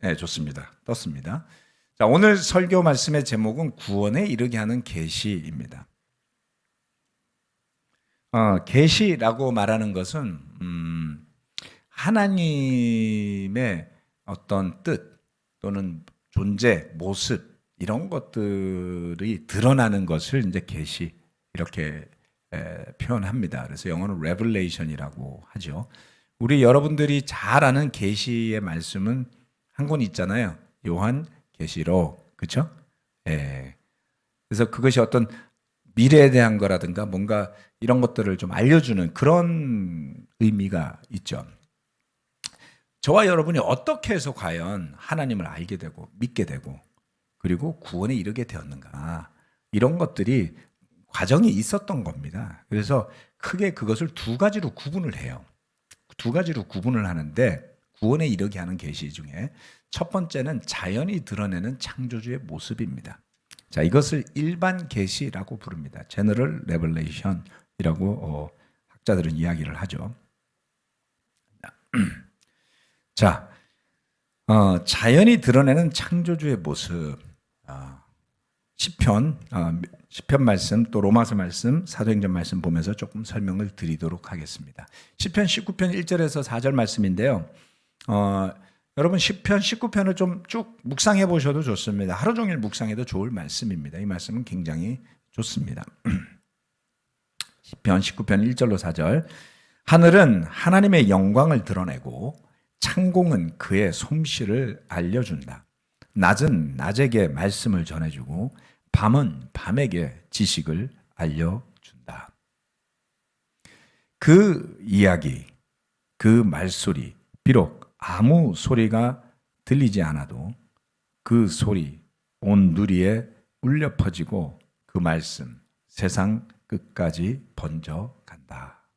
네, 좋습니다. 떴습니다. 자, 오늘 설교 말씀의 제목은 구원에 이르게 하는 계시입니다. 계시라고 말하는 것은 하나님의 어떤 뜻 또는 존재, 모습 이런 것들이 드러나는 것을 이제 계시 이렇게 표현합니다. 그래서 영어는 revelation이라고 하죠. 우리 여러분들이 잘 아는 계시의 말씀은 한 권 있잖아요. 요한 계시록, 그렇죠? 예. 그래서 그것이 어떤 미래에 대한 거라든가 뭔가 이런 것들을 좀 알려주는 그런 의미가 있죠. 저와 여러분이 어떻게 해서 과연 하나님을 알게 되고 믿게 되고 그리고 구원에 이르게 되었는가 이런 것들이 과정이 있었던 겁니다. 그래서 크게 그것을 두 가지로 구분을 해요. 두 가지로 구분을 하는데 구원에 이르게 하는 계시 중에 첫 번째는 자연이 드러내는 창조주의 모습입니다. 자, 이것을 일반 계시라고 부릅니다. General Revelation이라고 학자들은 이야기를 하죠. 자, 자연이 드러내는 창조주의 모습. 시편 말씀 또 로마서 말씀 사도행전 말씀 보면서 조금 설명을 드리도록 하겠습니다. 시편 19편 1절에서 4절 말씀인데요. 여러분 시편 19편을 좀 쭉 묵상해 보셔도 좋습니다. 하루 종일 묵상해도 좋을 말씀입니다. 이 말씀은 굉장히 좋습니다. 시편 19편 1절로 4절. 하늘은 하나님의 영광을 드러내고 창공은 그의 솜씨를 알려준다. 낮은 낮에게 말씀을 전해주고 밤은 밤에게 지식을 알려준다. 그 이야기, 그 말소리, 비록 아무 소리가 들리지 않아도 그 소리 온 누리에 울려 퍼지고 그 말씀 세상 끝까지 번져간다.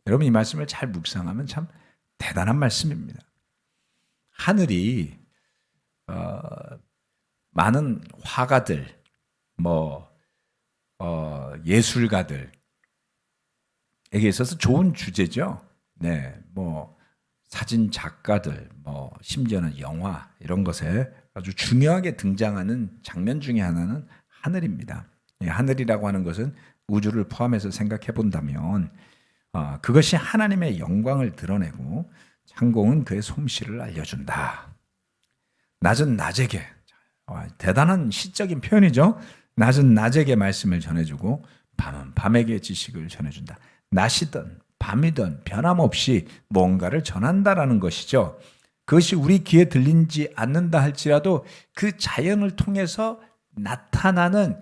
여러분 이 말씀을 잘 묵상하면 참 대단한 말씀입니다. 하늘이 많은 화가들, 예술가들에게 있어서 좋은 주제죠. 네, 사진 작가들, 심지어는 영화 이런 것에 아주 중요하게 등장하는 장면 중에 하나는 하늘입니다. 하늘이라고 하는 것은 우주를 포함해서 생각해 본다면 그것이 하나님의 영광을 드러내고 창공은 그의 솜씨를 알려준다. 낮은 낮에게 대단한 시적인 표현이죠. 낮은 낮에게 말씀을 전해주고 밤은 밤에게 지식을 전해준다. 낮이든 밤이든 변함없이 뭔가를 전한다라는 것이죠. 그것이 우리 귀에 들리지 않는다 할지라도 그 자연을 통해서 나타나는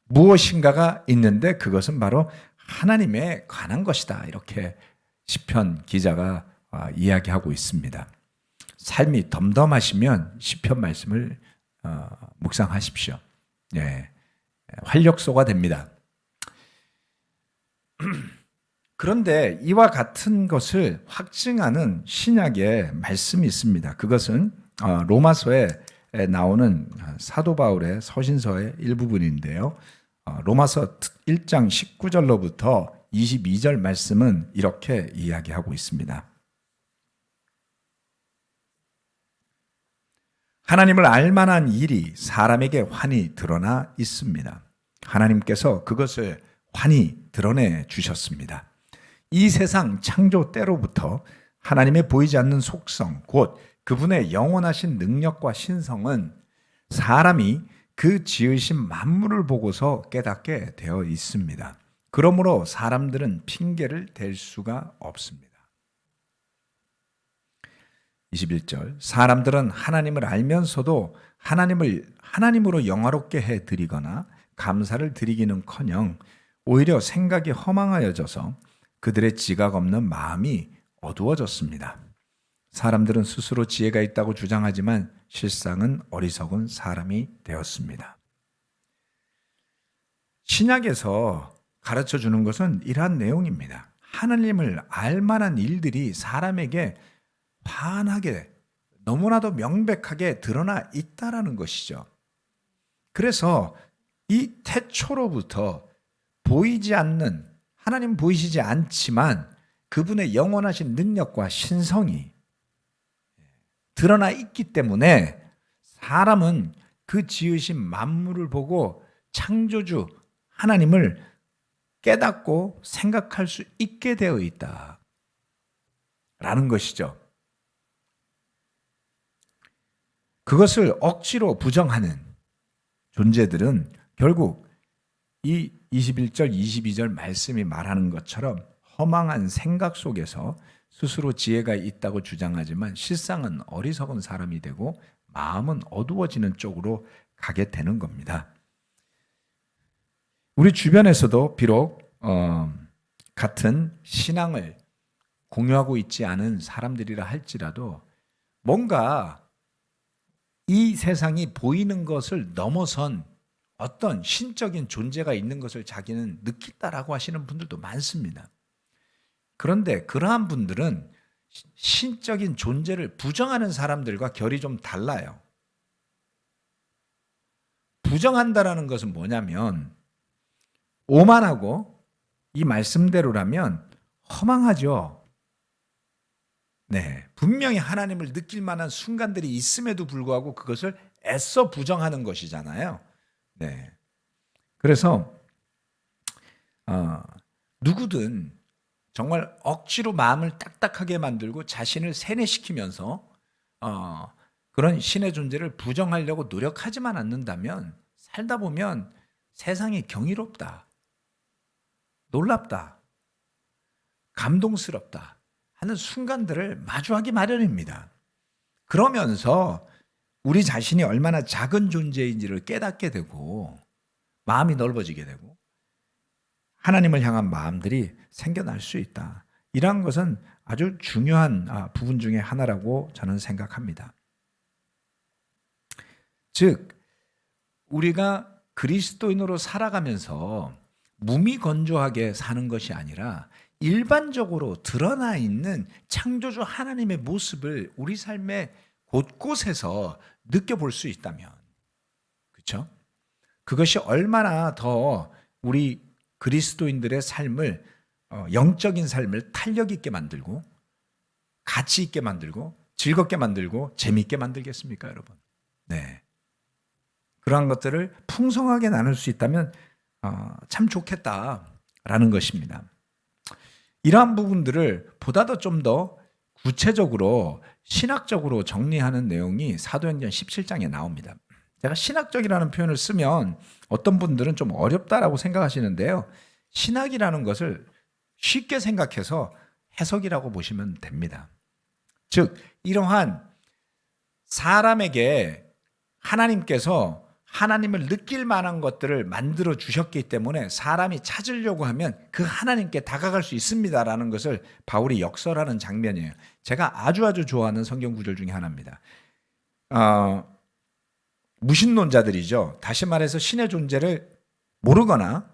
무엇인가가 있는데 그것은 바로 하나님에 관한 것이다. 이렇게 시편 기자가 이야기하고 있습니다. 삶이 덤덤하시면 시편 말씀을 묵상하십시오. 예, 활력소가 됩니다. 그런데 이와 같은 것을 확증하는 신약의 말씀이 있습니다. 그것은 로마서에 나오는 사도 바울의 서신서의 일부분인데요. 로마서 1장 19절로부터 22절 말씀은 이렇게 이야기하고 있습니다. 하나님을 알만한 일이 사람에게 환히 드러나 있습니다. 하나님께서 그것을 환히 드러내 주셨습니다. 이 세상 창조 때로부터 하나님의 보이지 않는 속성, 곧 그분의 영원하신 능력과 신성은 사람이 그 지으신 만물을 보고서 깨닫게 되어 있습니다. 그러므로 사람들은 핑계를 댈 수가 없습니다. 21절. 사람들은 하나님을 알면서도 하나님으로 영화롭게 해 드리거나 감사를 드리기는커녕 오히려 생각이 허망하여져서 그들의 지각 없는 마음이 어두워졌습니다. 사람들은 스스로 지혜가 있다고 주장하지만 실상은 어리석은 사람이 되었습니다. 신약에서 가르쳐 주는 것은 이러한 내용입니다. 하나님을 알 만한 일들이 사람에게 환하게 너무나도 명백하게 드러나 있다라는 것이죠. 그래서 이 태초로부터 보이지 않는 하나님 보이시지 않지만 그분의 영원하신 능력과 신성이 드러나 있기 때문에 사람은 그 지으신 만물을 보고 창조주 하나님을 깨닫고 생각할 수 있게 되어 있다 라는 것이죠. 그것을 억지로 부정하는 존재들은 결국 이 21절, 22절 말씀이 말하는 것처럼 허망한 생각 속에서 스스로 지혜가 있다고 주장하지만 실상은 어리석은 사람이 되고 마음은 어두워지는 쪽으로 가게 되는 겁니다. 우리 주변에서도 비록 같은 신앙을 공유하고 있지 않은 사람들이라 할지라도 뭔가 이 세상이 보이는 것을 넘어선 어떤 신적인 존재가 있는 것을 자기는 느낀다라고 하시는 분들도 많습니다. 그런데 그러한 분들은 신적인 존재를 부정하는 사람들과 결이 좀 달라요. 부정한다라는 것은 뭐냐면 오만하고 이 말씀대로라면 허망하죠. 네, 분명히 하나님을 느낄 만한 순간들이 있음에도 불구하고 그것을 애써 부정하는 것이잖아요. 네, 그래서 누구든 정말 억지로 마음을 딱딱하게 만들고 자신을 세뇌시키면서 그런 신의 존재를 부정하려고 노력하지만 않는다면 살다 보면 세상이 경이롭다, 놀랍다, 감동스럽다 하는 순간들을 마주하기 마련입니다. 그러면서 우리 자신이 얼마나 작은 존재인지를 깨닫게 되고 마음이 넓어지게 되고 하나님을 향한 마음들이 생겨날 수 있다. 이러한 것은 아주 중요한 부분 중에 하나라고 저는 생각합니다. 즉 우리가 그리스도인으로 살아가면서 무미건조하게 사는 것이 아니라 일반적으로 드러나 있는 창조주 하나님의 모습을 우리 삶의 곳곳에서 느껴볼 수 있다면, 그렇죠? 그것이 얼마나 더 우리 그리스도인들의 삶을 영적인 삶을 탄력 있게 만들고 가치 있게 만들고 즐겁게 만들고 재미있게 만들겠습니까, 여러분? 네, 그러한 것들을 풍성하게 나눌 수 있다면 참 좋겠다라는 것입니다. 이러한 부분들을 보다 더 좀 더 구체적으로 신학적으로 정리하는 내용이 사도행전 17장에 나옵니다. 제가 신학적이라는 표현을 쓰면 어떤 분들은 좀 어렵다라고 생각하시는데요. 신학이라는 것을 쉽게 생각해서 해석이라고 보시면 됩니다. 즉 이러한 사람에게 하나님께서 하나님을 느낄 만한 것들을 만들어 주셨기 때문에 사람이 찾으려고 하면 그 하나님께 다가갈 수 있습니다라는 것을 바울이 역설하는 장면이에요. 제가 아주 좋아하는 성경 구절 중에 하나입니다. 무신론자들이죠. 다시 말해서 신의 존재를 모르거나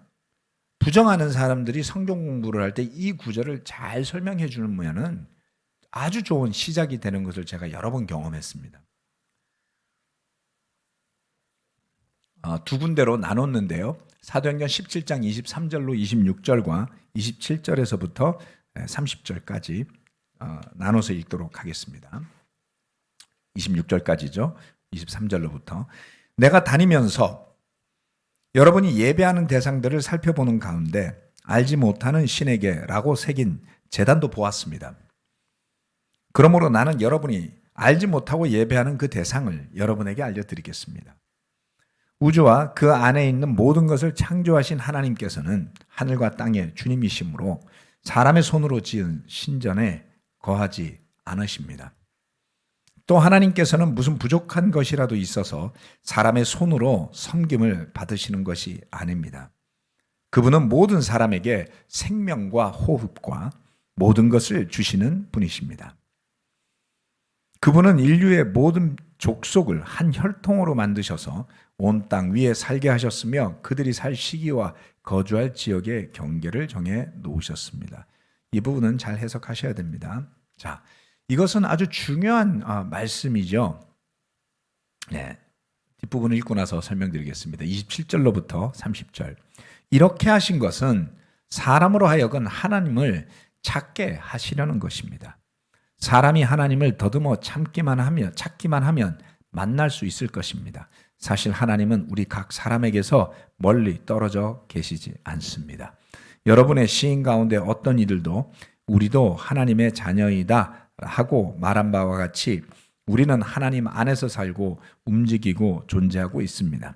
부정하는 사람들이 성경 공부를 할 때 이 구절을 잘 설명해 주면 아주 좋은 시작이 되는 것을 제가 여러 번 경험했습니다. 두 군데로 나눴는데요. 사도행전 17장 23절로 26절과 27절에서부터 30절까지 나눠서 읽도록 하겠습니다. 26절까지죠. 23절로부터 내가 다니면서 여러분이 예배하는 대상들을 살펴보는 가운데 알지 못하는 신에게 라고 새긴 제단도 보았습니다. 그러므로 나는 여러분이 알지 못하고 예배하는 그 대상을 여러분에게 알려드리겠습니다. 우주와 그 안에 있는 모든 것을 창조하신 하나님께서는 하늘과 땅의 주님이시므로 사람의 손으로 지은 신전에 거하지 않으십니다. 또 하나님께서는 무슨 부족한 것이라도 있어서 사람의 손으로 섬김을 받으시는 것이 아닙니다. 그분은 모든 사람에게 생명과 호흡과 모든 것을 주시는 분이십니다. 그분은 인류의 모든 족속을 한 혈통으로 만드셔서 온 땅 위에 살게 하셨으며 그들이 살 시기와 거주할 지역의 경계를 정해 놓으셨습니다. 이 부분은 잘 해석하셔야 됩니다. 자, 이것은 아주 중요한 말씀이죠. 네, 뒷부분을 읽고 나서 설명드리겠습니다. 27절로부터 30절. 이렇게 하신 것은 사람으로 하여금 하나님을 찾게 하시려는 것입니다. 사람이 하나님을 더듬어 찾기만 하면 만날 수 있을 것입니다. 사실 하나님은 우리 각 사람에게서 멀리 떨어져 계시지 않습니다. 여러분의 시인 가운데 어떤 이들도 우리도 하나님의 자녀이다 하고 말한 바와 같이 우리는 하나님 안에서 살고 움직이고 존재하고 있습니다.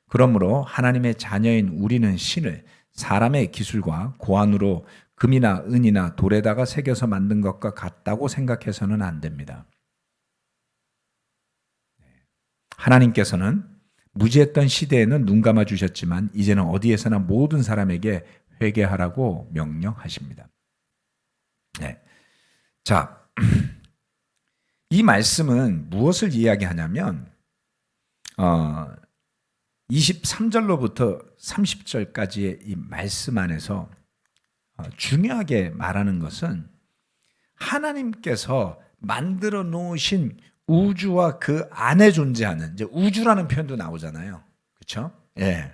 그러므로 하나님의 자녀인 우리는 신을 사람의 기술과 고안으로 금이나 은이나 돌에다가 새겨서 만든 것과 같다고 생각해서는 안 됩니다. 하나님께서는 무지했던 시대에는 눈 감아 주셨지만 이제는 어디에서나 모든 사람에게 회개하라고 명령하십니다. 네. 자, 이 말씀은 무엇을 이야기하냐면 23절로부터 30절까지의 이 말씀 안에서 중요하게 말하는 것은 하나님께서 만들어 놓으신 우주와 그 안에 존재하는, 이제 우주라는 표현도 나오잖아요. 그렇죠? 예.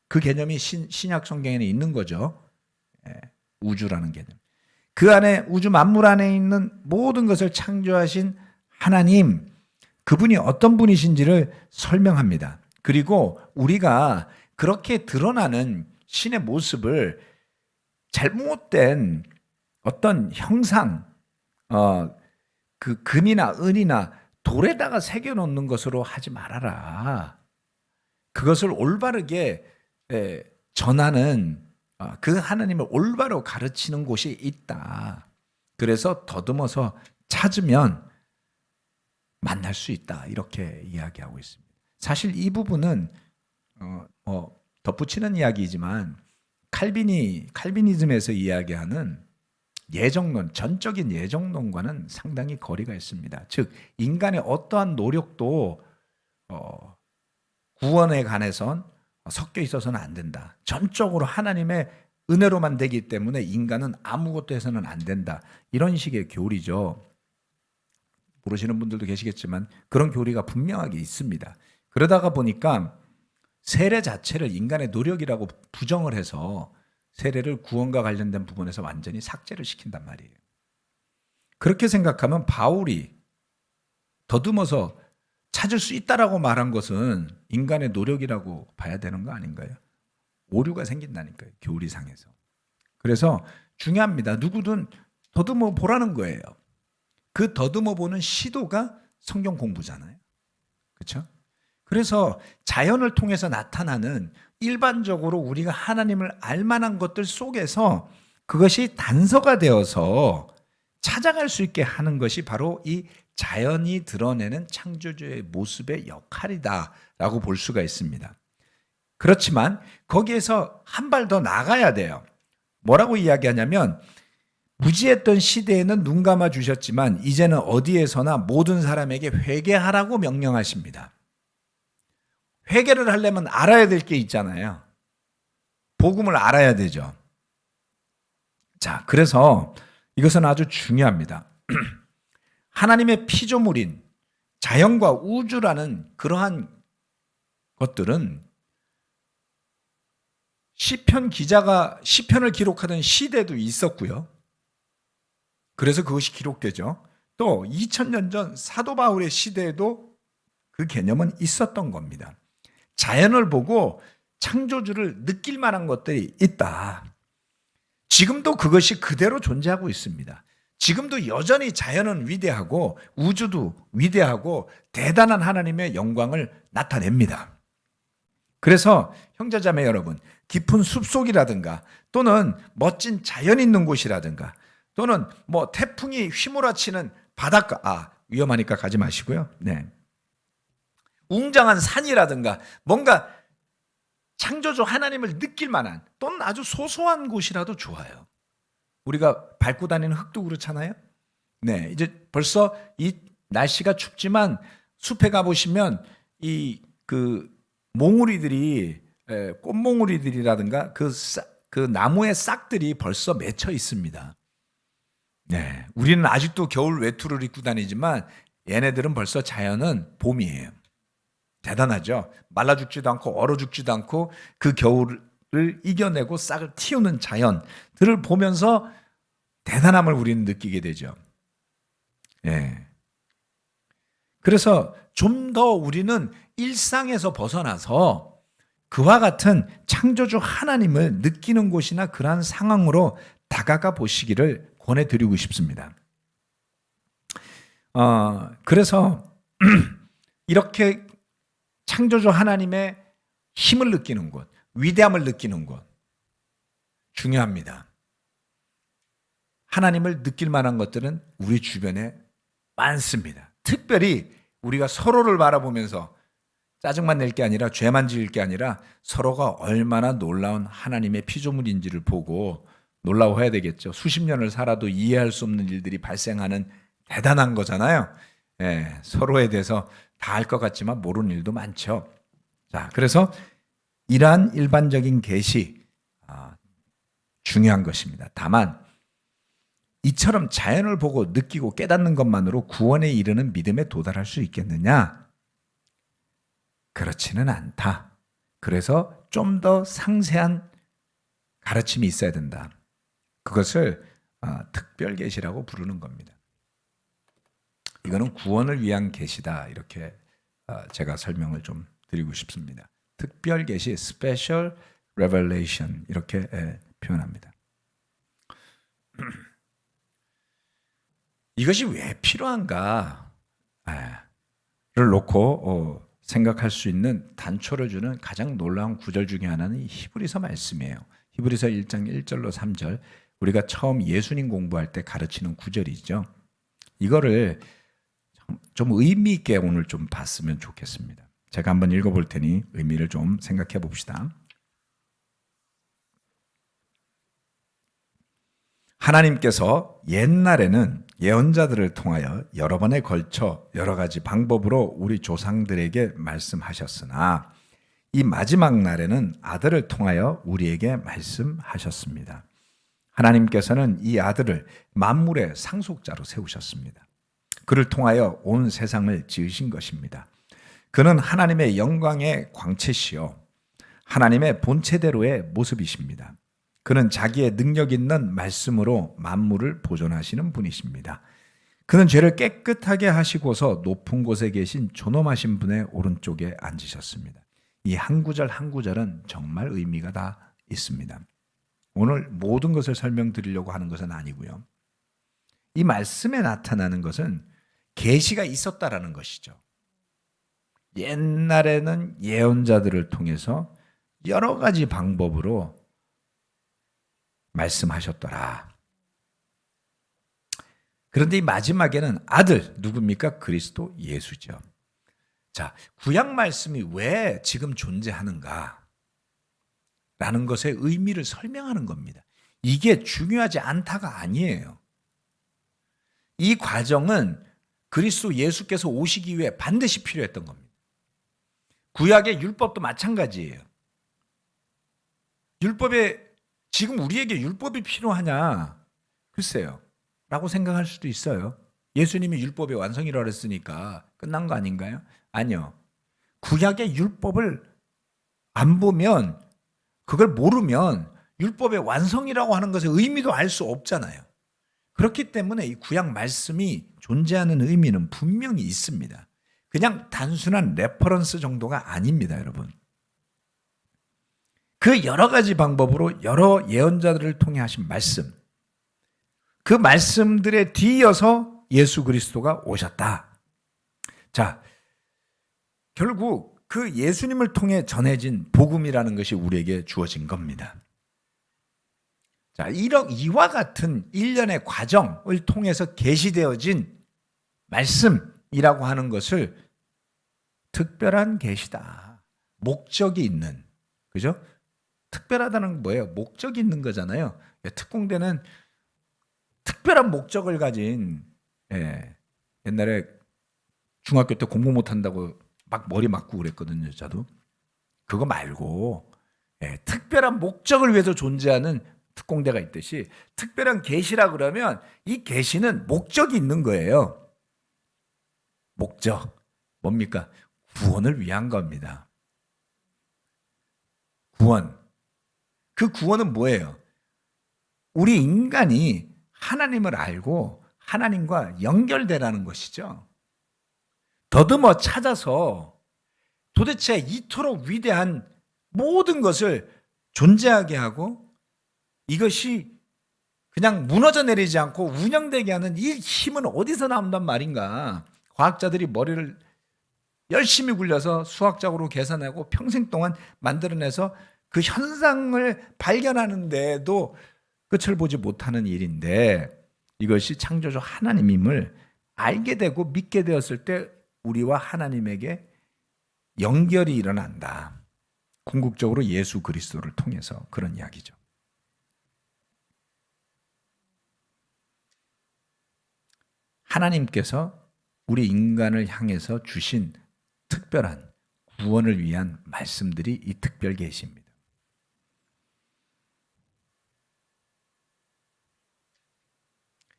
그 개념이 신약 성경에는 있는 거죠. 예. 우주라는 개념. 그 안에 우주 만물 안에 있는 모든 것을 창조하신 하나님, 그분이 어떤 분이신지를 설명합니다. 그리고 우리가 그렇게 드러나는 신의 모습을 잘못된 어떤 형상, 그 금이나 은이나 돌에다가 새겨놓는 것으로 하지 말아라. 그것을 올바르게 전하는, 그 하나님을 올바로 가르치는 곳이 있다. 그래서 더듬어서 찾으면 만날 수 있다. 이렇게 이야기하고 있습니다. 사실 이 부분은 덧붙이는 이야기이지만 칼비니즘에서 이야기하는 예정론, 전적인 예정론과는 상당히 거리가 있습니다. 즉 인간의 어떠한 노력도 구원에 관해선 섞여 있어서는 안 된다. 전적으로 하나님의 은혜로만 되기 때문에 인간은 아무것도 해서는 안 된다. 이런 식의 교리죠. 모르시는 분들도 계시겠지만 그런 교리가 분명하게 있습니다. 그러다가 보니까 세례 자체를 인간의 노력이라고 부정을 해서 세례를 구원과 관련된 부분에서 완전히 삭제를 시킨단 말이에요. 그렇게 생각하면 바울이 더듬어서 찾을 수 있다라고 말한 것은 인간의 노력이라고 봐야 되는 거 아닌가요? 오류가 생긴다니까요, 교리상에서. 그래서 중요합니다. 누구든 더듬어 보라는 거예요. 그 더듬어 보는 시도가 성경 공부잖아요. 그렇죠? 그래서 자연을 통해서 나타나는 일반적으로 우리가 하나님을 알만한 것들 속에서 그것이 단서가 되어서 찾아갈 수 있게 하는 것이 바로 이 자연이 드러내는 창조주의 모습의 역할이다라고 볼 수가 있습니다. 그렇지만 거기에서 한 발 더 나가야 돼요. 뭐라고 이야기하냐면 무지했던 시대에는 눈 감아 주셨지만 이제는 어디에서나 모든 사람에게 회개하라고 명령하십니다. 회개를 하려면 알아야 될 게 있잖아요. 복음을 알아야 되죠. 자, 그래서 이것은 아주 중요합니다. 하나님의 피조물인 자연과 우주라는 그러한 것들은 시편 기자가 시편을 기록하던 시대도 있었고요. 그래서 그것이 기록되죠. 또 2000년 전 사도 바울의 시대에도 그 개념은 있었던 겁니다. 자연을 보고 창조주를 느낄 만한 것들이 있다. 지금도 그것이 그대로 존재하고 있습니다. 지금도 여전히 자연은 위대하고 우주도 위대하고 대단한 하나님의 영광을 나타냅니다. 그래서 형제자매 여러분, 깊은 숲속이라든가 또는 멋진 자연 있는 곳이라든가 또는 뭐 태풍이 휘몰아치는 바닷가, 위험하니까 가지 마시고요. 네. 웅장한 산이라든가 뭔가 창조주 하나님을 느낄 만한 또는 아주 소소한 곳이라도 좋아요. 우리가 밟고 다니는 흙도 그렇잖아요. 네, 이제 벌써 이 날씨가 춥지만 숲에 가 보시면 이 그 몽우리들이 꽃몽우리들이라든가 그 나무의 싹들이 벌써 맺혀 있습니다. 네, 우리는 아직도 겨울 외투를 입고 다니지만 얘네들은 벌써 자연은 봄이에요. 대단하죠. 말라 죽지도 않고 얼어 죽지도 않고 그 겨울을 이겨내고 싹을 틔우는 자연들을 보면서 대단함을 우리는 느끼게 되죠. 그래서 좀 더 우리는 일상에서 벗어나서 그와 같은 창조주 하나님을 느끼는 곳이나 그러한 상황으로 다가가 보시기를 권해드리고 싶습니다. 그래서 이렇게 창조주 하나님의 힘을 느끼는 곳, 위대함을 느끼는 곳 중요합니다. 하나님을 느낄 만한 것들은 우리 주변에 많습니다. 특별히 우리가 서로를 바라보면서 짜증만 낼 게 아니라 죄만 지을 게 아니라 서로가 얼마나 놀라운 하나님의 피조물인지를 보고 놀라워해야 되겠죠. 수십 년을 살아도 이해할 수 없는 일들이 발생하는 대단한 거잖아요. 예, 서로에 대해서 다 알 것 같지만 모르는 일도 많죠. 자, 그래서 이러한 일반적인 계시 중요한 것입니다. 다만 이처럼 자연을 보고 느끼고 깨닫는 것만으로 구원에 이르는 믿음에 도달할 수 있겠느냐? 그렇지는 않다. 그래서 좀 더 상세한 가르침이 있어야 된다. 그것을 특별 계시라고 부르는 겁니다. 이거는 구원을 위한 계시다. 이렇게 제가 설명을 좀 드리고 싶습니다. 특별 계시, special revelation 이렇게 표현합니다. 이것이 왜 필요한가를 놓고 생각할 수 있는 단초를 주는 가장 놀라운 구절 중에 하나는 이 히브리서 말씀이에요. 히브리서 1장 1절로 3절 우리가 처음 예수님 공부할 때 가르치는 구절이죠. 이거를 좀 의미 있게 오늘 좀 봤으면 좋겠습니다. 제가 한번 읽어볼 테니 의미를 좀 생각해 봅시다. 하나님께서 옛날에는 예언자들을 통하여 여러 번에 걸쳐 여러 가지 방법으로 우리 조상들에게 말씀하셨으나 이 마지막 날에는 아들을 통하여 우리에게 말씀하셨습니다. 하나님께서는 이 아들을 만물의 상속자로 세우셨습니다. 그를 통하여 온 세상을 지으신 것입니다. 그는 하나님의 영광의 광채시요 하나님의 본체대로의 모습이십니다. 그는 자기의 능력 있는 말씀으로 만물을 보존하시는 분이십니다. 그는 죄를 깨끗하게 하시고서 높은 곳에 계신 존엄하신 분의 오른쪽에 앉으셨습니다. 이 한 구절 한 구절은 정말 의미가 다 있습니다. 오늘 모든 것을 설명드리려고 하는 것은 아니고요. 이 말씀에 나타나는 것은 계시가 있었다라는 것이죠. 옛날에는 예언자들을 통해서 여러 가지 방법으로 말씀하셨더라. 그런데 이 마지막에는 아들, 누굽니까? 그리스도 예수죠. 자, 구약 말씀이 왜 지금 존재하는가? 라는 것의 의미를 설명하는 겁니다. 이게 중요하지 않다가 아니에요. 이 과정은 그리스도 예수께서 오시기 위해 반드시 필요했던 겁니다. 구약의 율법도 마찬가지예요. 율법에 지금 우리에게 율법이 필요하냐? 글쎄요. 라고 생각할 수도 있어요. 예수님이 율법의 완성이라고 그랬으니까 끝난 거 아닌가요? 아니요. 구약의 율법을 안 보면, 그걸 모르면 율법의 완성이라고 하는 것의 의미도 알 수 없잖아요. 그렇기 때문에 이 구약 말씀이 존재하는 의미는 분명히 있습니다. 그냥 단순한 레퍼런스 정도가 아닙니다, 여러분. 그 여러 가지 방법으로 여러 예언자들을 통해 하신 말씀, 그 말씀들에 뒤이어서 예수 그리스도가 오셨다. 자, 결국 그 예수님을 통해 전해진 복음이라는 것이 우리에게 주어진 겁니다. 자, 이와 같은 일련의 과정을 통해서 계시되어진 말씀이라고 하는 것을 특별한 계시다. 목적이 있는, 그죠? 특별하다는 건 뭐예요? 목적이 있는 거잖아요. 특공대는 특별한 목적을 가진, 옛날에 중학교 때 공부 못한다고 막 머리 맞고 그랬거든요. 저도. 그거 말고 특별한 목적을 위해서 존재하는 특공대가 있듯이 특별한 계시라 그러면 이 계시는 목적이 있는 거예요. 목적 뭡니까? 구원을 위한 겁니다. 구원. 그 구원은 뭐예요? 우리 인간이 하나님을 알고 하나님과 연결되라는 것이죠. 더듬어 찾아서 도대체 이토록 위대한 모든 것을 존재하게 하고 이것이 그냥 무너져 내리지 않고 운영되게 하는 이 힘은 어디서 나온단 말인가. 과학자들이 머리를 열심히 굴려서 수학적으로 계산하고 평생 동안 만들어내서 그 현상을 발견하는데도 끝을 보지 못하는 일인데, 이것이 창조주 하나님임을 알게 되고 믿게 되었을 때 우리와 하나님에게 연결이 일어난다. 궁극적으로 예수 그리스도를 통해서 그런 이야기죠. 하나님께서 우리 인간을 향해서 주신 특별한 구원을 위한 말씀들이 이 특별 계시입니다.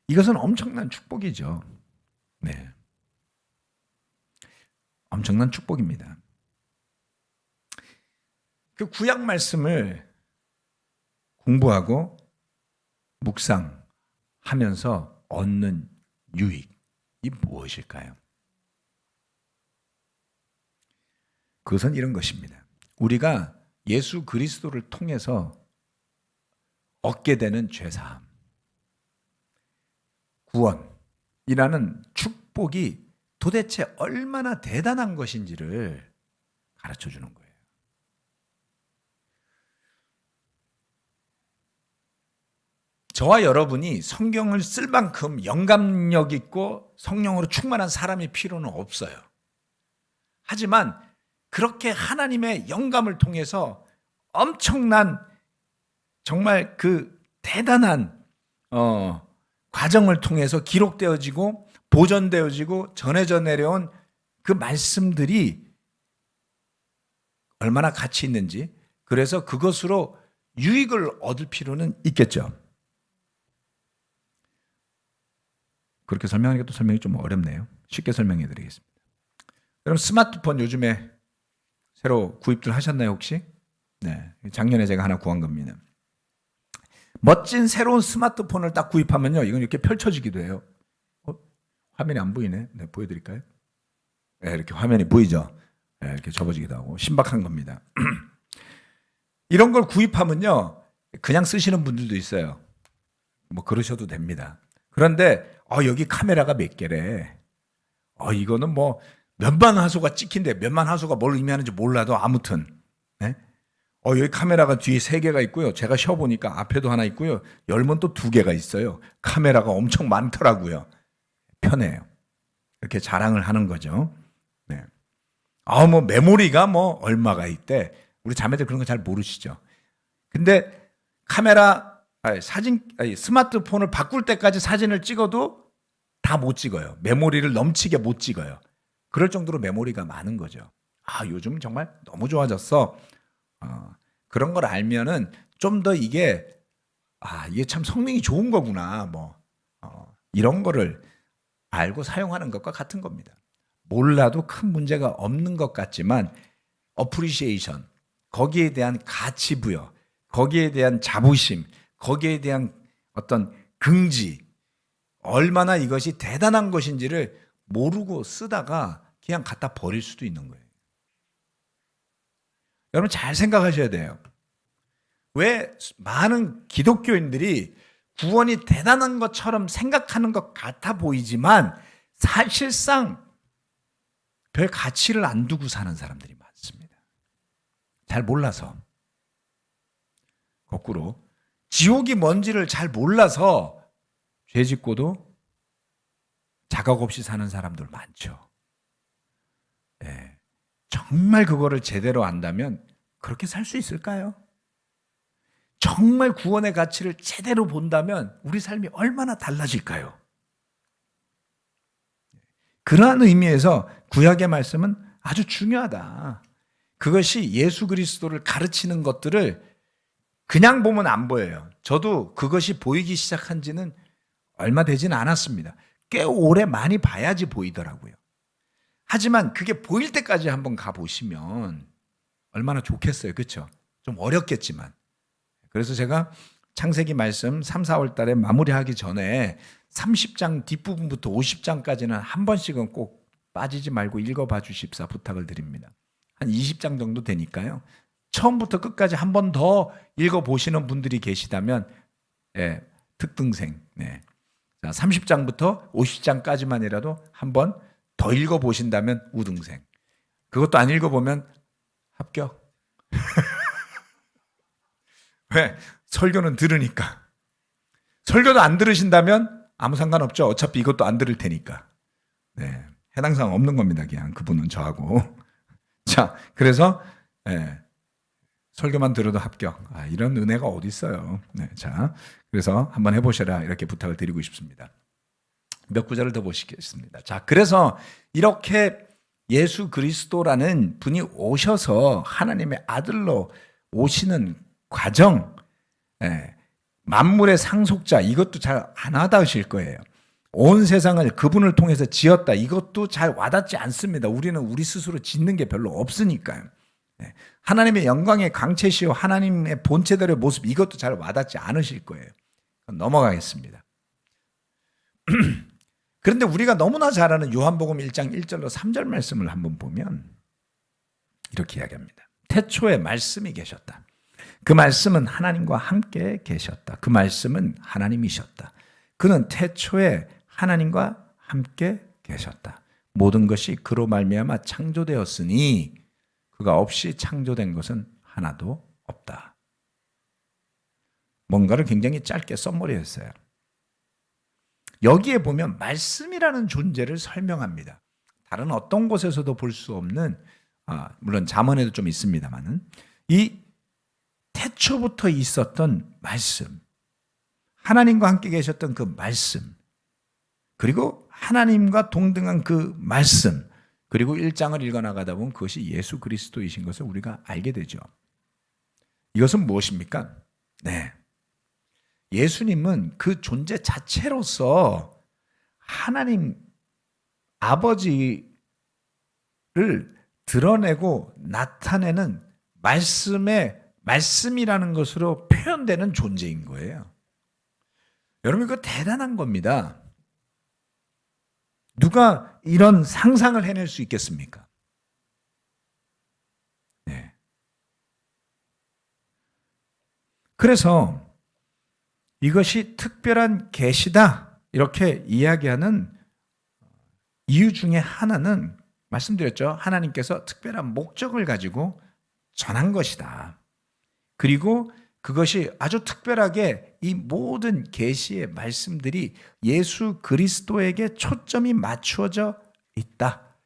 이것은 엄청난 축복이죠. 네. 엄청난 축복입니다. 그 구약 말씀을 공부하고 묵상하면서 얻는 유익이 무엇일까요? 그것은 이런 것입니다. 우리가 예수 그리스도를 통해서 얻게 되는 죄사함, 구원이라는 축복이 도대체 얼마나 대단한 것인지를 가르쳐 주는 거예요. 저와 여러분이 성경을 쓸 만큼 영감력 있고 성령으로 충만한 사람이 필요는 없어요. 하지만 그렇게 하나님의 영감을 통해서 엄청난 정말 그 대단한 과정을 통해서 기록되어지고 보존되어지고 전해져 내려온 그 말씀들이 얼마나 가치 있는지, 그래서 그것으로 유익을 얻을 필요는 있겠죠. 그렇게 설명하기가 또 설명이 좀 어렵네요. 쉽게 설명해 드리겠습니다. 여러분 스마트폰 요즘에 새로 구입들 하셨나요 혹시? 네, 작년에 제가 하나 구한 겁니다. 멋진 새로운 스마트폰을 딱 구입하면요, 이건 이렇게 펼쳐지기도 해요. 화면이 안 보이네. 네, 보여드릴까요? 네, 이렇게 화면이 보이죠? 네, 이렇게 접어지기도 하고 신박한 겁니다. 이런 걸 구입하면요, 그냥 쓰시는 분들도 있어요. 뭐 그러셔도 됩니다. 그런데 여기 카메라가 몇 개래. 이거는 뭐 몇만 화소가 찍힌데, 몇만 화소가 뭘 의미하는지 몰라도 아무튼, 네? 여기 카메라가 뒤에 3개가 있고요. 제가 쉬어보니까 앞에도 하나 있고요. 열면 또 2개가 있어요. 카메라가 엄청 많더라고요. 편해요. 이렇게 자랑을 하는 거죠. 네. 뭐 메모리가 뭐 얼마가 있대. 우리 자매들 그런 거 잘 모르시죠. 근데 스마트폰을 바꿀 때까지 사진을 찍어도 다 못 찍어요. 메모리를 넘치게 못 찍어요. 그럴 정도로 메모리가 많은 거죠. 요즘 정말 너무 좋아졌어. 그런 걸 알면은 좀 더 이게 참 성능이 좋은 거구나. 이런 거를 알고 사용하는 것과 같은 겁니다. 몰라도 큰 문제가 없는 것 같지만 어프리시에이션, 거기에 대한 가치 부여, 거기에 대한 자부심, 거기에 대한 어떤 긍지, 얼마나 이것이 대단한 것인지를 모르고 쓰다가 그냥 갖다 버릴 수도 있는 거예요. 여러분 잘 생각하셔야 돼요. 왜 많은 기독교인들이 구원이 대단한 것처럼 생각하는 것 같아 보이지만 사실상 별 가치를 안 두고 사는 사람들이 많습니다. 잘 몰라서. 거꾸로 지옥이 뭔지를 잘 몰라서 죄 짓고도 자각 없이 사는 사람들 많죠. 네. 정말 그거를 제대로 안다면 그렇게 살 수 있을까요? 정말 구원의 가치를 제대로 본다면 우리 삶이 얼마나 달라질까요? 그러한 의미에서 구약의 말씀은 아주 중요하다. 그것이 예수 그리스도를 가르치는 것들을 그냥 보면 안 보여요. 저도 그것이 보이기 시작한 지는 얼마 되진 않았습니다. 꽤 오래 많이 봐야지 보이더라고요. 하지만 그게 보일 때까지 한번 가보시면 얼마나 좋겠어요. 그렇죠? 좀 어렵겠지만. 그래서 제가 창세기 말씀 3, 4월 달에 마무리하기 전에 30장 뒷부분부터 50장까지는 한 번씩은 꼭 빠지지 말고 읽어봐 주십사 부탁을 드립니다. 한 20장 정도 되니까요. 처음부터 끝까지 한 번 더 읽어보시는 분들이 계시다면 특등생. 자, 30장부터 50장까지만이라도 한 번 더 읽어보신다면 우등생. 그것도 안 읽어보면 합격. 왜? 설교는 들으니까. 설교도 안 들으신다면 아무 상관없죠. 어차피 이것도 안 들을 테니까. 해당 사항 없는 겁니다. 그냥 그분은 저하고. 자, 그래서 설교만 들어도 합격. 이런 은혜가 어디 있어요. 자, 그래서 한번 해보셔라 이렇게 부탁을 드리고 싶습니다. 몇 구절을 더 보시겠습니다. 자, 그래서 이렇게 예수 그리스도라는 분이 오셔서 하나님의 아들로 오시는 과정, 만물의 상속자, 이것도 잘 안 와닿으실 거예요. 온 세상을 그분을 통해서 지었다, 이것도 잘 와닿지 않습니다. 우리는 우리 스스로 짓는 게 별로 없으니까요. 하나님의 영광의 강체시요 하나님의 본체들의 모습, 이것도 잘 와닿지 않으실 거예요. 넘어가겠습니다. 그런데 우리가 너무나 잘 아는 요한복음 1장 1절로 3절 말씀을 한번 보면 이렇게 이야기합니다. 태초에 말씀이 계셨다. 그 말씀은 하나님과 함께 계셨다. 그 말씀은 하나님이셨다. 그는 태초에 하나님과 함께 계셨다. 모든 것이 그로 말미암아 창조되었으니 그가 없이 창조된 것은 하나도 없다. 뭔가를 굉장히 짧게 써머리했어요. 여기에 보면 말씀이라는 존재를 설명합니다. 다른 어떤 곳에서도 볼 수 없는, 물론 잠언에도 좀 있습니다만은, 이 태초부터 있었던 말씀, 하나님과 함께 계셨던 그 말씀, 그리고 하나님과 동등한 그 말씀, 그리고 1장을 읽어나가다 보면 그것이 예수 그리스도이신 것을 우리가 알게 되죠. 이것은 무엇입니까? 예수님은 그 존재 자체로서 하나님 아버지를 드러내고 나타내는 말씀이라는 것으로 표현되는 존재인 거예요. 여러분, 이거 대단한 겁니다. 누가 이런 상상을 해낼 수 있겠습니까? 그래서 이것이 특별한 계시다 이렇게 이야기하는 이유 중에 하나는 말씀드렸죠. 하나님께서 특별한 목적을 가지고 전한 것이다. 그리고 그것이 아주 특별하게 이 모든 계시의 말씀들이 예수 그리스도에게 초점이 맞추어져 있다.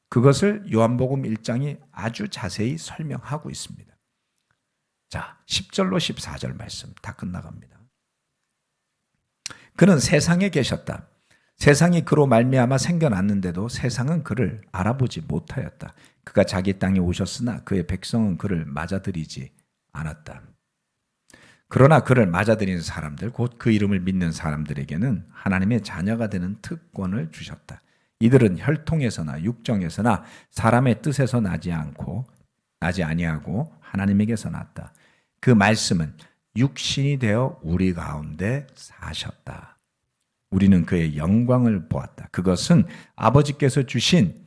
그것을 요한복음 1장이 아주 자세히 설명하고 있습니다. 자, 10절로 14절 말씀 다 끝나갑니다. 그는 세상에 계셨다. 세상이 그로 말미암아 생겨났는데도 세상은 그를 알아보지 못하였다. 그가 자기 땅에 오셨으나 그의 백성은 그를 맞아들이지 않았다. 그러나 그를 맞아들이는 사람들, 곧 그 이름을 믿는 사람들에게는 하나님의 자녀가 되는 특권을 주셨다. 이들은 혈통에서나 육정에서나 사람의 뜻에서 나지 아니하고 하나님에게서 났다. 그 말씀은 육신이 되어 우리 가운데 사셨다. 우리는 그의 영광을 보았다. 그것은 아버지께서 주신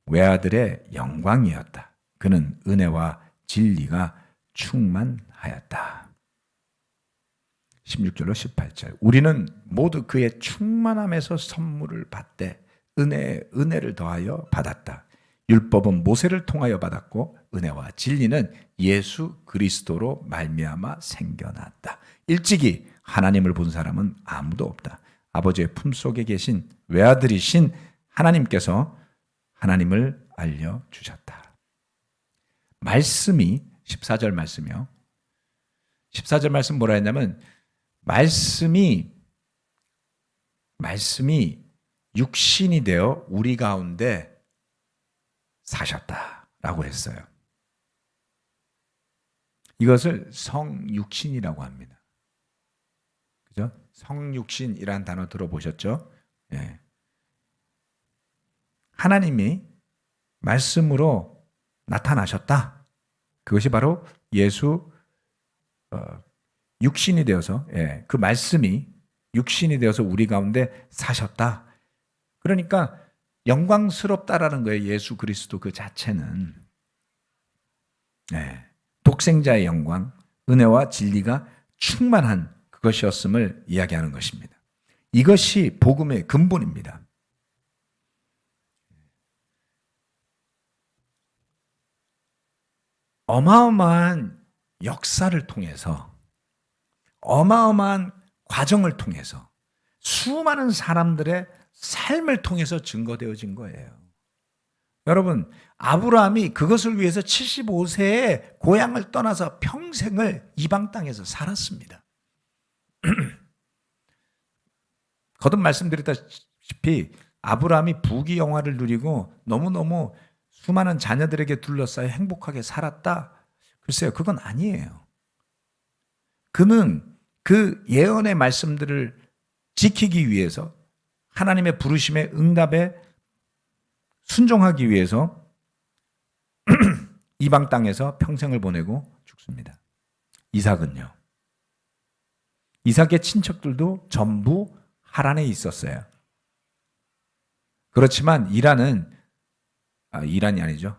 외아들의 영광이었다. 그는 은혜와 진리가 충만하였다. 16절로 18절. 우리는 모두 그의 충만함에서 선물을 받되 은혜를 더하여 받았다. 율법은 모세를 통하여 받았고 은혜와 진리는 예수 그리스도로 말미암아 생겨났다. 일찍이 하나님을 본 사람은 아무도 없다. 아버지의 품속에 계신 외아들이신 하나님께서 하나님을 알려주셨다. 말씀이 14절 말씀이요. 14절 말씀 뭐라 했냐면 말씀이 육신이 되어 우리 가운데 사셨다라고 했어요. 이것을 성육신이라고 합니다. 그죠? 성육신이라는 단어 들어보셨죠? 예. 하나님이 말씀으로 나타나셨다. 그것이 바로 예수 육신이 되어서 그 말씀이 육신이 되어서 우리 가운데 사셨다. 그러니까 영광스럽다라는 거예요. 예수 그리스도 그 자체는. 네. 독생자의 영광, 은혜와 진리가 충만한 그것이었음을 이야기하는 것입니다. 이것이 복음의 근본입니다. 어마어마한 역사를 통해서, 어마어마한 과정을 통해서, 수많은 사람들의 삶을 통해서 증거되어진 거예요. 여러분, 아브라함이 그것을 위해서 75세에 고향을 떠나서 평생을 이방 땅에서 살았습니다. 거듭 말씀드렸다시피 아브라함이 부귀영화를 누리고 너무너무 수많은 자녀들에게 둘러싸여 행복하게 살았다? 글쎄요, 그건 아니에요. 그는 그 예언의 말씀들을 지키기 위해서, 하나님의 부르심의 응답에 순종하기 위해서 이방 땅에서 평생을 보내고 죽습니다. 이삭은요. 이삭의 친척들도 전부 하란에 있었어요. 그렇지만 이란이 아니죠.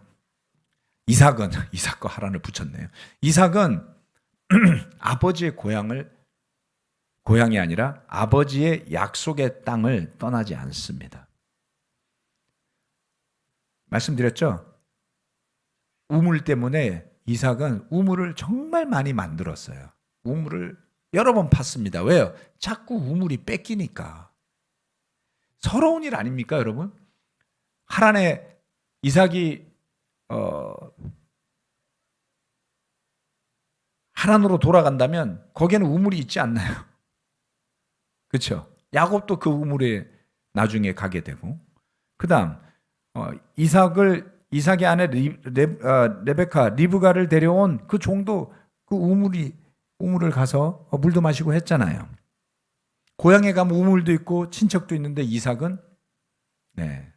이삭과 하란을 붙였네요. 이삭은 아버지의 고향이 아니라 아버지의 약속의 땅을 떠나지 않습니다. 말씀드렸죠? 우물 때문에 이삭은 우물을 정말 많이 만들었어요. 우물을 여러 번 팠습니다. 왜요? 자꾸 우물이 뺏기니까. 서러운 일 아닙니까, 여러분? 하란에 이삭이 하란으로 돌아간다면 거기에는 우물이 있지 않나요? 그렇죠? 야곱도 그 우물에 나중에 가게 되고, 그다음 이삭의 아내 레베카 리브가를 데려온 그 종도 그 우물을 가서 물도 마시고 했잖아요. 고향에 가면 우물도 있고 친척도 있는데 이삭은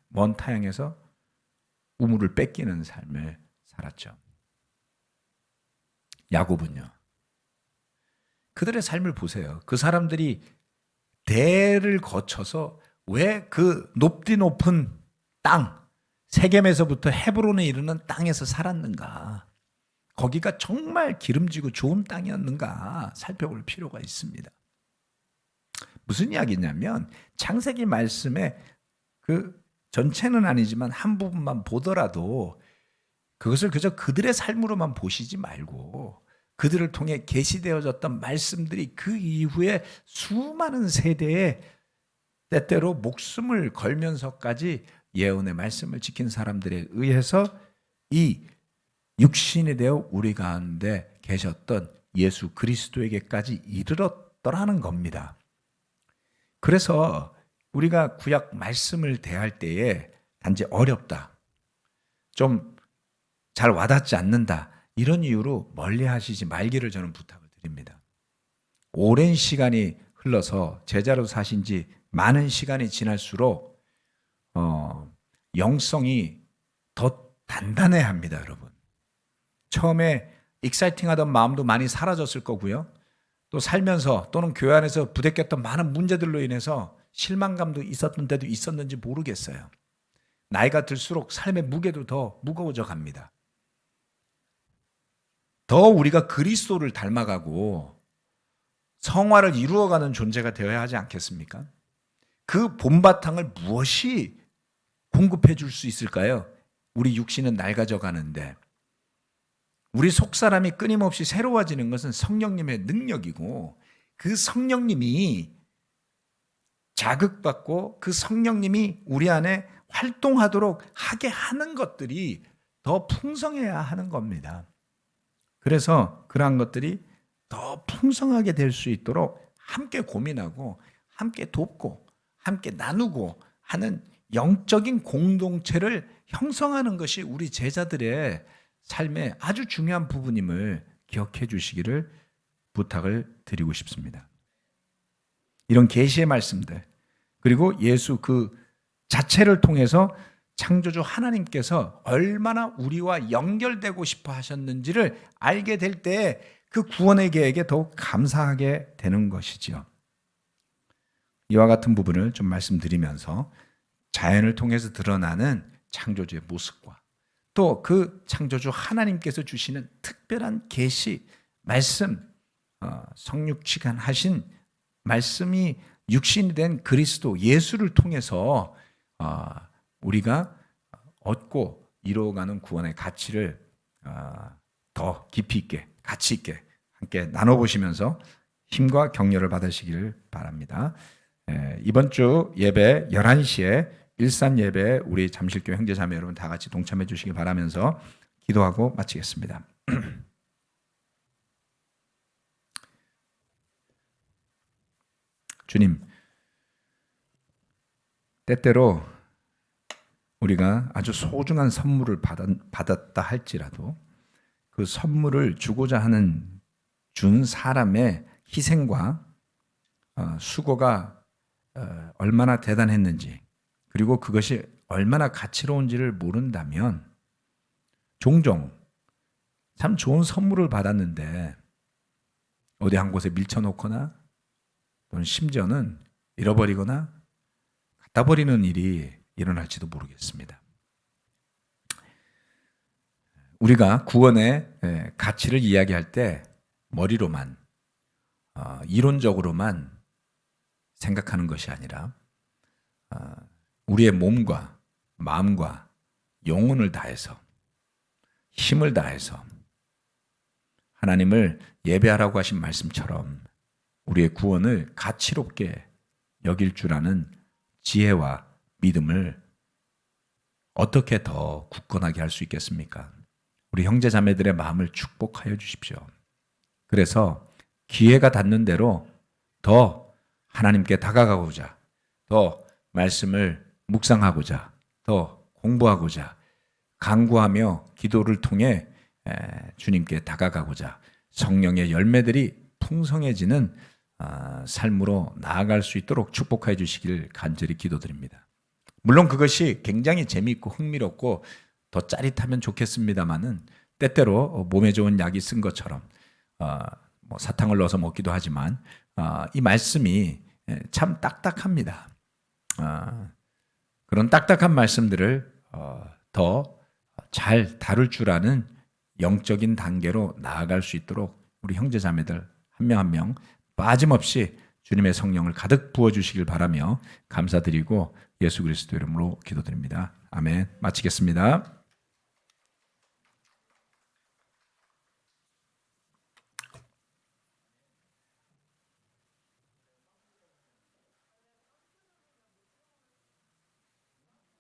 먼 타향에서 우물을 뺏기는 삶을 살았죠. 야곱은요. 그들의 삶을 보세요. 그 사람들이 대를 거쳐서 왜 그 높디 높은 땅, 세겜에서부터 헤브론에 이르는 땅에서 살았는가? 거기가 정말 기름지고 좋은 땅이었는가 살펴볼 필요가 있습니다. 무슨 이야기냐면 창세기 말씀에 그 전체는 아니지만 한 부분만 보더라도 그것을 그저 그들의 삶으로만 보시지 말고 그들을 통해 계시되어졌던 말씀들이 그 이후에 수많은 세대에 때때로 목숨을 걸면서까지 예언의 말씀을 지킨 사람들에 의해서 이 육신이 되어 우리 가운데 계셨던 예수 그리스도에게까지 이르렀더라는 겁니다. 그래서 우리가 구약 말씀을 대할 때에 단지 어렵다, 좀 잘 와닿지 않는다, 이런 이유로 멀리 하시지 말기를 저는 부탁을 드립니다. 오랜 시간이 흘러서 제자로 사신 지 많은 시간이 지날수록 영성이 더 단단해야 합니다, 여러분. 처음에 익사이팅하던 마음도 많이 사라졌을 거고요. 또 살면서 또는 교회 안에서 부대꼈던 많은 문제들로 인해서 실망감도 있었던 때도 있었는지 모르겠어요. 나이가 들수록 삶의 무게도 더 무거워져 갑니다. 더 우리가 그리스도를 닮아가고 성화를 이루어가는 존재가 되어야 하지 않겠습니까? 그 본바탕을 무엇이 공급해 줄 수 있을까요? 우리 육신은 낡아져 가는데 우리 속사람이 끊임없이 새로워지는 것은 성령님의 능력이고, 그 성령님이 자극받고 그 성령님이 우리 안에 활동하도록 하게 하는 것들이 더 풍성해야 하는 겁니다. 그래서 그러한 것들이 더 풍성하게 될 수 있도록 함께 고민하고 함께 돕고 함께 나누고 하는 영적인 공동체를 형성하는 것이 우리 제자들의 삶의 아주 중요한 부분임을 기억해 주시기를 부탁을 드리고 싶습니다. 이런 계시의 말씀들, 그리고 예수 그 자체를 통해서 창조주 하나님께서 얼마나 우리와 연결되고 싶어 하셨는지를 알게 될 때 그 구원의 계획에 더욱 감사하게 되는 것이지요. 이와 같은 부분을 좀 말씀드리면서 자연을 통해서 드러나는 창조주의 모습과 또 그 창조주 하나님께서 주시는 특별한 계시, 말씀, 성육시간 하신 말씀이 육신이 된 그리스도 예수를 통해서 우리가 얻고 이루어가는 구원의 가치를 더 깊이 있게, 가치 있게 함께 나눠보시면서 힘과 격려를 받으시기를 바랍니다. 이번 주 예배 11시에 일산 예배 우리 잠실교회 형제자매 여러분 다 같이 동참해 주시기 바라면서 기도하고 마치겠습니다. 주님, 때때로 우리가 아주 소중한 선물을 받았다 할지라도 그 선물을 주고자 하는 준 사람의 희생과 수고가 얼마나 대단했는지 그리고 그것이 얼마나 가치로운지를 모른다면 종종 참 좋은 선물을 받았는데 어디 한 곳에 밀쳐놓거나 또는 심지어는 잃어버리거나 갖다 버리는 일이 일어날지도 모르겠습니다. 우리가 구원의 가치를 이야기할 때 머리로만 이론적으로만 생각하는 것이 아니라 우리의 몸과 마음과 영혼을 다해서 힘을 다해서 하나님을 예배하라고 하신 말씀처럼 우리의 구원을 가치롭게 여길 줄 아는 지혜와 믿음을 어떻게 더 굳건하게 할 수 있겠습니까? 우리 형제 자매들의 마음을 축복하여 주십시오. 그래서 기회가 닿는 대로 더 하나님께 다가가고자, 더 말씀을 묵상하고자, 더 공부하고자, 간구하며 기도를 통해 주님께 다가가고자 성령의 열매들이 풍성해지는 삶으로 나아갈 수 있도록 축복해 주시길 간절히 기도드립니다. 물론 그것이 굉장히 재미있고 흥미롭고 더 짜릿하면 좋겠습니다만은 때때로 몸에 좋은 약이 쓴 것처럼 사탕을 넣어서 먹기도 하지만 이 말씀이 참 딱딱합니다. 그런 딱딱한 말씀들을 더 잘 다룰 줄 아는 영적인 단계로 나아갈 수 있도록 우리 형제 자매들 한 명 한 명 빠짐없이 주님의 성령을 가득 부어주시길 바라며 감사드리고 예수 그리스도 이름으로 기도드립니다. 아멘. 마치겠습니다.